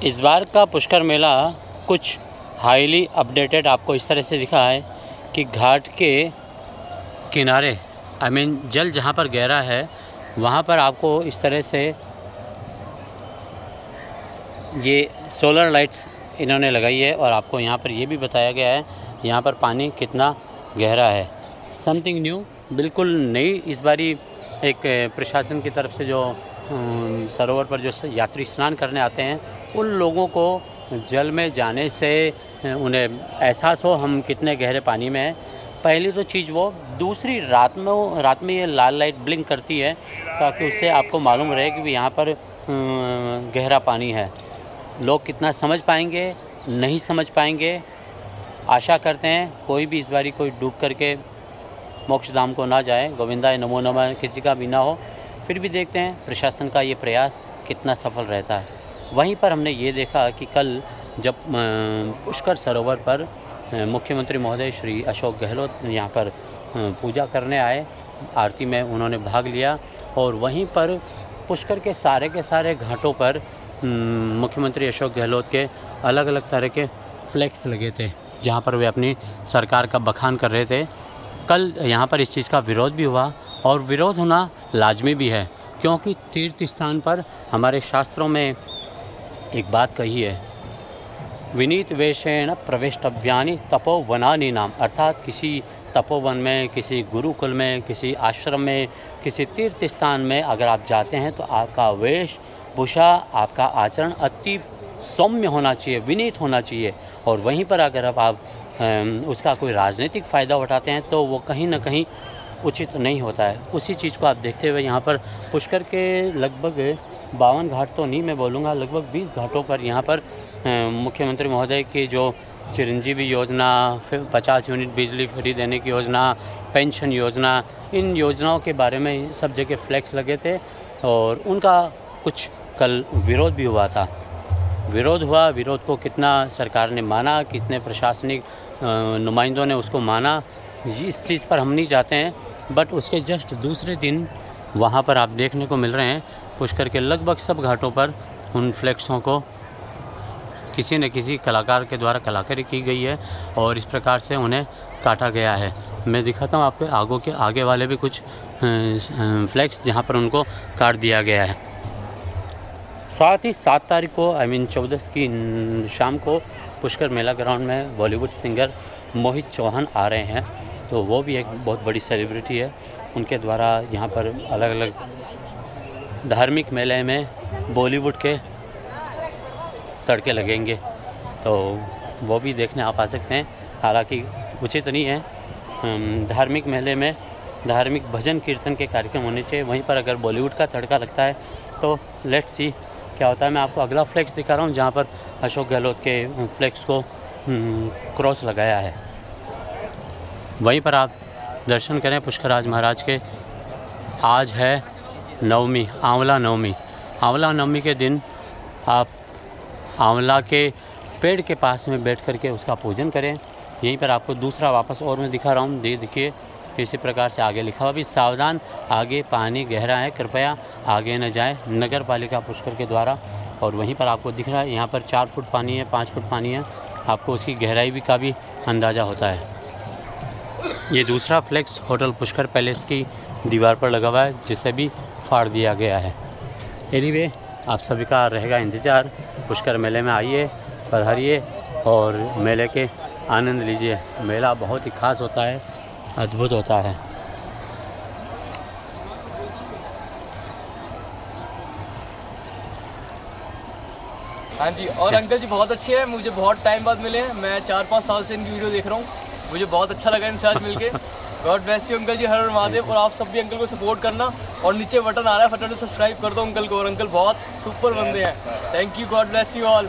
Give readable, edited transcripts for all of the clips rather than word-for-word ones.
इस बार का पुष्कर मेला कुछ हाईली अपडेटेड आपको इस तरह से दिखा है कि घाट के किनारे जल जहाँ पर गहरा है वहाँ पर आपको इस तरह से ये सोलर लाइट्स इन्होंने लगाई है और आपको यहाँ पर ये भी बताया गया है यहाँ पर पानी कितना गहरा है। समथिंग न्यू, बिल्कुल नई इस बारी एक प्रशासन की तरफ से जो सरोवर पर जो यात्री स्नान करने आते हैं उन लोगों को जल में जाने से उन्हें एहसास हो हम कितने गहरे पानी में हैं। पहली तो चीज़ वो, दूसरी रात में ये लाल लाइट ब्लिंक करती है ताकि उससे आपको मालूम रहे कि यहाँ पर गहरा पानी है। लोग कितना समझ पाएंगे नहीं समझ पाएंगे, आशा करते हैं कोई भी इस बारी कोई डूब करके मोक्ष धाम को ना जाए, गोविंदाय नमो नमः किसी का भी ना हो। फिर भी देखते हैं प्रशासन का ये प्रयास कितना सफल रहता है। वहीं पर हमने ये देखा कि कल जब पुष्कर सरोवर पर मुख्यमंत्री महोदय श्री अशोक गहलोत यहाँ पर पूजा करने आए, आरती में उन्होंने भाग लिया और वहीं पर पुष्कर के सारे घाटों पर मुख्यमंत्री अशोक गहलोत के अलग अलग तरह के फ्लैक्स लगे थे जहाँ पर वे अपनी सरकार का बखान कर रहे थे। कल यहाँ पर इस चीज़ का विरोध भी हुआ और विरोध होना लाजमी भी है क्योंकि तीर्थ स्थान पर हमारे शास्त्रों में एक बात कही है, विनीत वेशेण प्रवेष्टव्यानि तपोवनानि नाम, अर्थात किसी तपोवन में, किसी गुरुकुल में, किसी आश्रम में, किसी तीर्थ स्थान में अगर आप जाते हैं तो आपका वेशभूषा, आपका आचरण अति सौम्य होना चाहिए, विनीत होना चाहिए। और वहीं पर अगर आप उसका कोई राजनीतिक फ़ायदा उठाते हैं तो वो कहीं ना कहीं उचित नहीं होता है। उसी चीज़ को आप देखते हुए यहाँ पर पुष्कर के लगभग 52 घाट तो नहीं मैं बोलूँगा, लगभग 20 घाटों पर यहाँ पर मुख्यमंत्री महोदय की जो चिरंजीवी योजना, 50 यूनिट बिजली फ्री देने की योजना, पेंशन योजना, इन योजनाओं के बारे में सब जगह फ्लैक्स लगे थे और उनका कुछ कल विरोध भी हुआ था। विरोध को कितना सरकार ने माना, कितने प्रशासनिक नुमाइंदों ने उसको माना, इस चीज़ पर हम नहीं जाते हैं। बट उसके जस्ट दूसरे दिन वहाँ पर आप देखने को मिल रहे हैं पुष्कर के लगभग सब घाटों पर उन फ्लैक्सों को किसी न किसी कलाकार के द्वारा कलाकारी की गई है और इस प्रकार से उन्हें काटा गया है। मैं दिखाता हूँ आपके आगे वाले भी कुछ फ्लैक्स जहाँ पर उनको काट दिया गया है। साथ ही 7 तारीख को 14 की शाम को पुष्कर मेला ग्राउंड में बॉलीवुड सिंगर मोहित चौहान आ रहे हैं, तो वो भी एक बहुत बड़ी सेलिब्रिटी है। उनके द्वारा यहाँ पर अलग अलग धार्मिक मेले में बॉलीवुड के तड़के लगेंगे, तो वो भी देखने आप आ सकते हैं। हालांकि उचित नहीं है, धार्मिक मेले में धार्मिक भजन कीर्तन के कार्यक्रम होने चाहिए, वहीं पर अगर बॉलीवुड का तड़का लगता है तो लेट्स सी क्या होता है। मैं आपको अगला फ्लैक्स दिखा रहा हूँ जहाँ पर अशोक गहलोत के फ्लैक्स को क्रॉस लगाया है। वहीं पर आप दर्शन करें पुष्कराज महाराज के। आज है नवमी, आंवला नवमी। आंवला नवमी के दिन आप आंवला के पेड़ के पास में बैठ करके उसका पूजन करें। यहीं पर आपको दूसरा वापस और मैं दिखा रहा हूँ, देखिए इसी प्रकार से आगे लिखा हुआ भी, सावधान आगे पानी गहरा है, कृपया आगे न जाए, नगर पालिका पुष्कर के द्वारा। और वहीं पर आपको दिख रहा है यहाँ पर 4 फुट पानी है, 5 फुट पानी है, आपको उसकी गहराई भी का भी अंदाज़ा होता है। ये दूसरा फ्लैक्स होटल पुष्कर पैलेस की दीवार पर लगा हुआ है जिसे भी फाड़ दिया गया है। एनीवे आप सभी का रहेगा इंतज़ार, पुष्कर मेले में आइए, पधारिए और मेले के आनंद लीजिए। मेला बहुत ही खास होता है, अद्भुत होता है। हाँ जी, और अंकल जी बहुत अच्छे हैं, मुझे बहुत टाइम बाद मिले हैं। मैं 4-5 साल से इनकी वीडियो देख रहा हूँ, मुझे बहुत अच्छा लगा इनसे आज मिलके। गॉड ब्लेस यू अंकल जी, हर हर महादेव। और आप सब भी अंकल को सपोर्ट करना और नीचे बटन आ रहा है, फटाफट सब्सक्राइब कर दो अंकल को। और अंकल बहुत सुपर बंदे हैं। Thank you, God bless you all.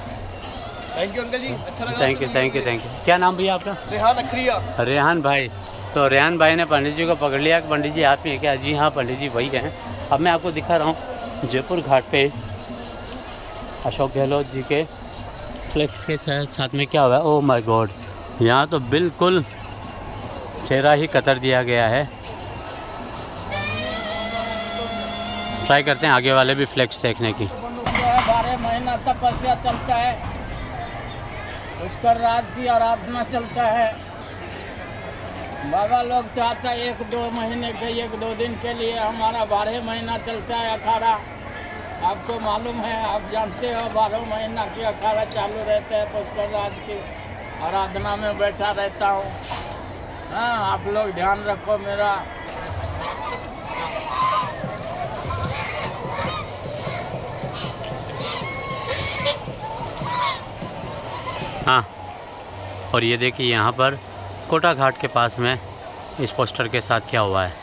Thank you uncle ji, अच्छा लगा। Thank you. क्या नाम भैया आपका? रेहान अखरिया। रेहान भाई। तो रेहान भाई ने पंडित जी को पकड़ लिया कि पंडित जी आप में क्या? जी हाँ पंडित जी वही हैं। अब मैं आपको दिखा रहा हूँ जयपुर घाट पे अशोक गहलोत जी के फ्लैक्स के साथ में क्या हुआ है। ओह माय गॉड, यहाँ तो बिल्कुल चेहरा ही कतर दिया गया है। ट्राई करते हैं आगे वाले भी फ्लैक्स देखने की। 12 महीना तपस्या चलता है, पुष्कर राज की आराधना चलता है। बाबा लोग चाहता है 1-2 महीने के 1-2 दिन के लिए, हमारा 12 महीना चलता है अखाड़ा। आपको मालूम है, आप जानते हो 12 महीना की अखाड़ा चालू रहता है। पुष्कर राज की आराधना में बैठा रहता हूँ। हाँ, आप लोग ध्यान रखो मेरा। हाँ, और ये देखिए यहाँ पर कोटा घाट के पास में इस पोस्टर के साथ क्या हुआ है।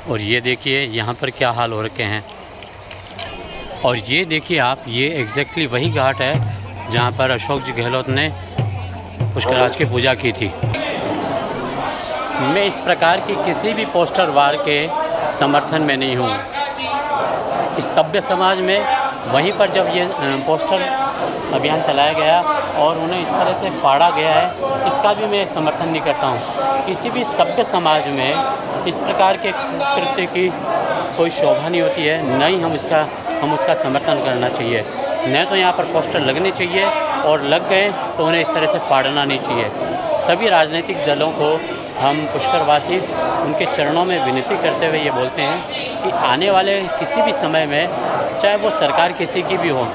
और ये देखिए यहाँ पर क्या हाल हो रखे हैं। और ये देखिए आप, ये एग्जैक्टली वही घाट है जहाँ पर अशोक जी गहलोत ने पुष्कर राज की पूजा की थी। मैं इस प्रकार की किसी भी पोस्टर वार के समर्थन में नहीं हूँ। इस सभ्य समाज में वहीं पर जब ये पोस्टर अभियान चलाया गया और उन्हें इस तरह से फाड़ा गया है, इसका भी मैं समर्थन नहीं करता हूँ। किसी भी सभ्य समाज में इस प्रकार के कृत्य की कोई शोभा नहीं होती है, न ही हम उसका समर्थन करना चाहिए। न तो यहाँ पर पोस्टर लगने चाहिए, और लग गए तो उन्हें इस तरह से फाड़ना नहीं चाहिए। सभी राजनीतिक दलों को हम पुष्करवासी उनके चरणों में विनती करते हुए ये बोलते हैं कि आने वाले किसी भी समय में, चाहे वो सरकार किसी की भी हो,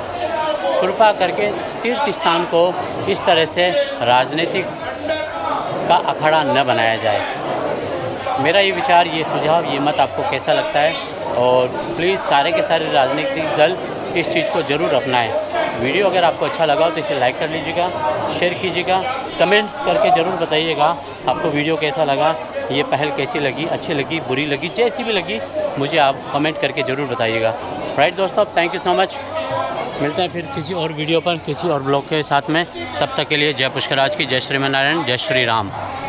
कृपा करके तीर्थ स्थान को इस तरह से राजनीतिक का अखाड़ा न बनाया जाए। मेरा ये विचार, ये सुझाव, ये मत आपको कैसा लगता है? और प्लीज़ सारे के सारे राजनीतिक दल इस चीज़ को ज़रूर अपनाएं। वीडियो अगर आपको अच्छा लगा हो तो इसे लाइक कर लीजिएगा, शेयर कीजिएगा, कमेंट्स करके ज़रूर बताइएगा आपको वीडियो कैसा लगा, ये पहल कैसी लगी, अच्छी लगी, बुरी लगी, जैसी भी लगी मुझे आप कमेंट करके ज़रूर बताइएगा। राइट दोस्तों, थैंक यू सो मच। मिलते हैं फिर किसी और वीडियो पर, किसी और ब्लॉग के साथ में। तब तक के लिए जय पुष्कर राज की, जय श्रीमन नारायण, जय श्री राम।